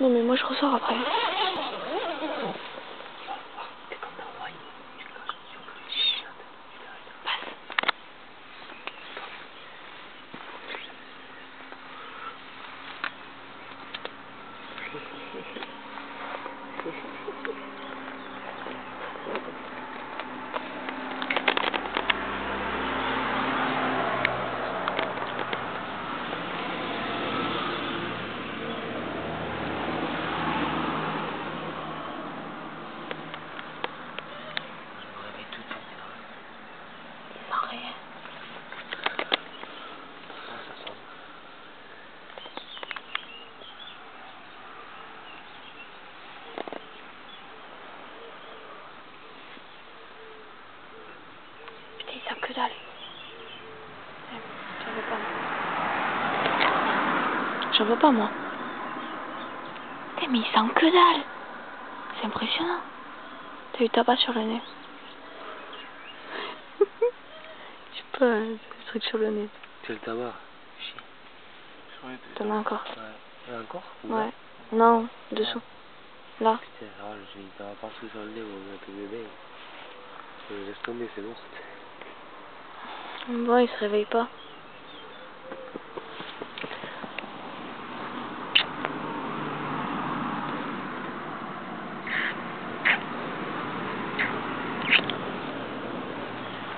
Non mais moi je ressors après. Ils savent que dalle. J'en veux pas moi. J'en veux pas moi. Putain, mais ils sentent que dalle. C'est impressionnant. T'as eu tabac sur le nez. Je sais pas, des trucs sur le nez. Quel tabac? T'en as encore? Ouais. Encore? Ouais. Non, dessous. Là. Putain, alors j'ai mis tabac partout sur le nez, on a tout bébé. Laisse tomber, c'est bon. Bon, il se réveille pas.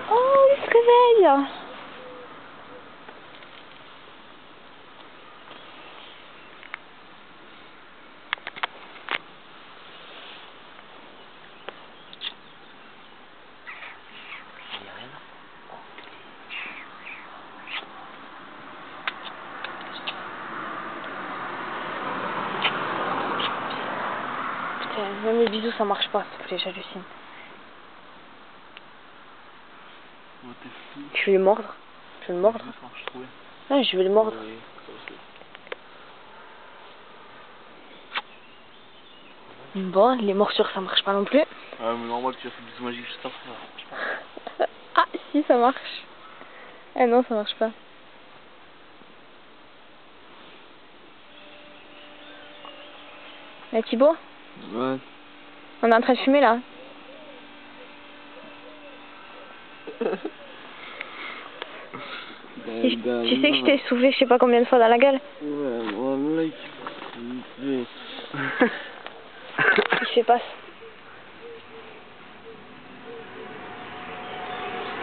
Oh, il se réveille. Putain, même les bisous ça marche pas, s'il te plaît, j'hallucine. Je vais le mordre. Je vais le mordre. Ouais, je vais le mordre. Bon, les morsures ça marche pas non plus. Ah, mais normal, tu as fait des bisous magiques juste après. Ah, si, ça marche. Ah non, ça marche pas. Thibaut? Ouais. On est en train de fumer là. Tu sais que je t'ai soufflé je sais pas combien de fois dans la gueule. Ouais, moi, là, Je sais pas.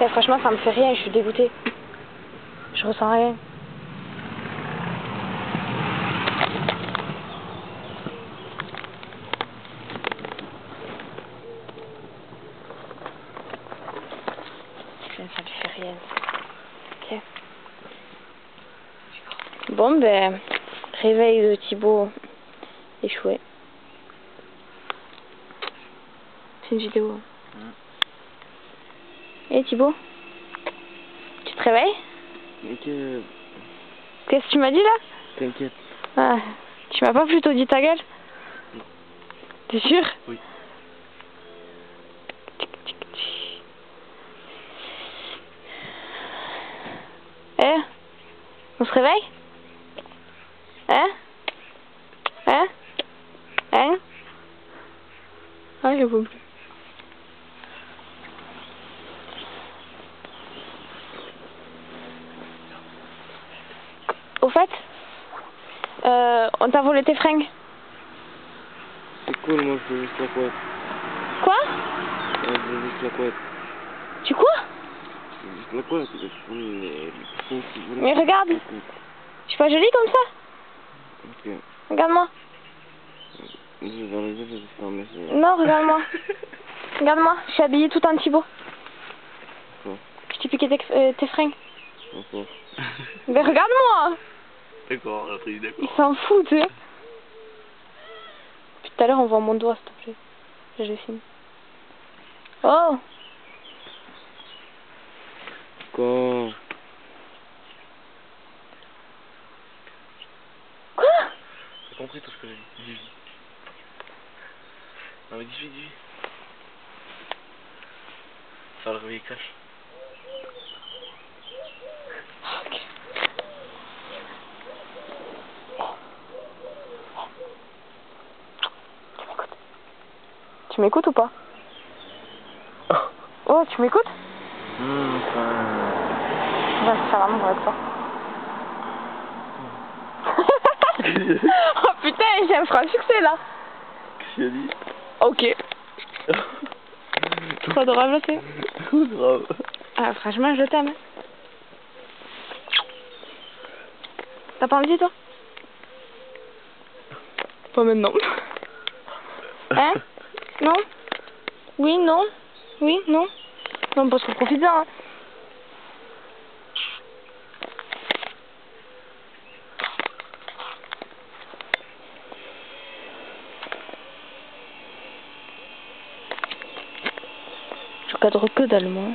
Et franchement, ça me fait rien, je suis dégoûtée. Je ressens rien. Ça me fait rien. Ok. Bon, ben, réveil de Thibaut échoué. C'est une vidéo. Et Thibaut? Tu te réveilles? T'inquiète. Qu'est-ce que tu m'as dit là? T'inquiète. Ah, tu m'as pas plutôt dit ta gueule? T'es sûr? Oui. Eh? On se réveille? Hein? Hein? Hein? Ah, je vois plus. Au fait, on t'a volé tes fringues. C'est cool, moi je veux juste la couette. Quoi? Ouais, je veux juste la couette. Tu quoi? Je veux juste la couette, Mais regarde. Je suis pas jolie comme ça? Ok. Regarde-moi. Dans les yeux, je vais faire un message. Non, regarde-moi. Regarde-moi, je suis habillée tout en Thibaut. D'accord. Je t'ai piqué tes fringues. D'accord. Mais regarde-moi. D'accord, après d'accord. Il s'en fout, tu sais. Puis tout à l'heure, on voit mon doigt, s'il te plaît. Je filme. Oh. Quoi? Quoi? J'ai compris tout ce que j'ai dit. Non mais dis. Ça va le réveiller cash. Ok. Tu m'écoutes ou pas? Oh, tu m'écoutes? On va se faire l'amour avec toi. Oh putain, il vient de faire un succès là. Qu'est-ce qu'il a dit? Ok. Trop adorable, c'est. Trop grave. Ah, franchement, je t'aime. T'as pas envie, toi? Pas maintenant. Hein? Non? Oui, non? Oui, non? Non, parce qu'on profite bien, hein. Je cadre que dalle, moi.